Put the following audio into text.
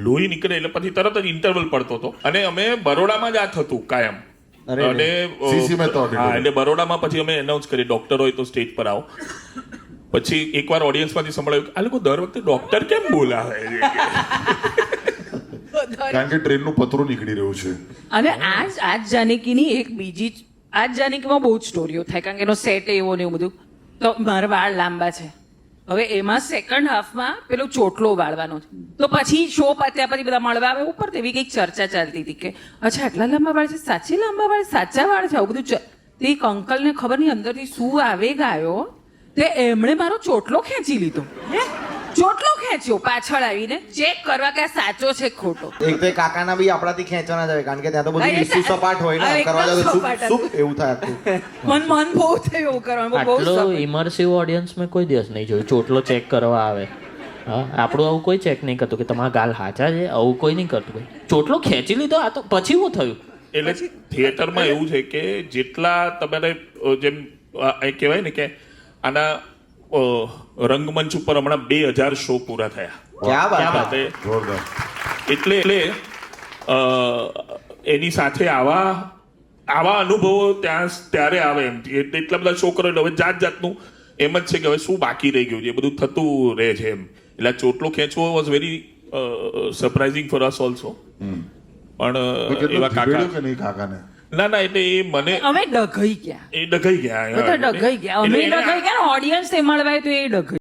લોહી નીકળે એટલે પછી તરત જ ઇન્ટરવલ પડતો હતો અને અમે બરોડામાં જ આ થતું કાયમ. અને હા, એટલે બરોડામાં પછી અમે એનાઉન્સ કરી ડોક્ટર હોય તો સ્ટેજ પર આવો. પછી એકવાર ઓડિયન્સમાંથી સંભળાયું આ લોકો દર વખતે ડોક્ટર કેમ બોલાવે છે, કારણ કે ટ્રેનનું પતરું નીકળી રહ્યું છે. અને આજ જાનકીની એક બીજી આજ જાનકીમાં બહુ જ સ્ટોરીઓ થાય, કારણ કે એનો સેટ એવો ને એવું બધું. તો મારા વાળ લાંબા છે, હવે એમાં સેકન્ડ હાફમાં પેલો ચોટલો વાળવાનો છે. તો પછી શો પત્યા પછી બધા મળવા આવે ઉપર, તેવી કંઈક ચર્ચા ચાલતી હતી કે અચ્છા આટલા લાંબા વાળ છે, સાચી લાંબા વાળ, સાચા વાળ છે, આવું બધું. તે એક અંકલને ખબર નહીં અંદરથી શું આવેગ આવ્યો, તે એમણે મારો ચોટલો ખેંચી લીધો. ચોટલો ખેંચ્યો પાછળ આવીને ચેક કરવા કે આ સાચો છે ખોટો. એક તો કાકાના બી આપણાથી ખેંચવાના જ હોય, કારણ કે ત્યાં તો બધું લીસું સપાટ હોય ને, કરવા જાવ તો શું એવું થાય આખું. મન બહુ થયું એવું કરવાનું, બહુ આટલો ઇમર્સિવ ઓડિયન્સ મેં કોઈ દિવસ નહીં જોયું. ચોટલો ચેક કરવા આવે, હા, આપણું આવું કોઈ ચેક નહીં કરતું કે તમારા ગાલ હાચા છે, આવું કોઈ નહીં કરતું. ચોટલો ખેંચી લીધો, આ તો પછી શું થયું? એટલે થિયેટરમાં એવું છે કે જેટલા તમારે જેમ કહેવાય ને કે આના રંગમંચ ઉપર હમણાં 2000 શો પૂરા થયા. ક્યાં વાત છે, જોરદાર. એટલે એની સાથે આવા અનુભવો ત્યારે આવે એમ. એટલા બધા શો કરો એટલે હવે જાતનું એમ જ છે કે હવે શું બાકી રહી ગયું છે, એ બધું થતું રહે છે એમ. એટલે ચોટલો ખેંચવો was very surprising for us also. પણ એવા કાકાને ના એટલે એ મને અમે ડઘાઈ ગયા, એ ડઘાઈ ગયા, બધા ડઘાઈ ગયા, અમે ડઘાઈ ગયા, ઓડિયન્સ એ મળવાય તો એ ડઘાઈ.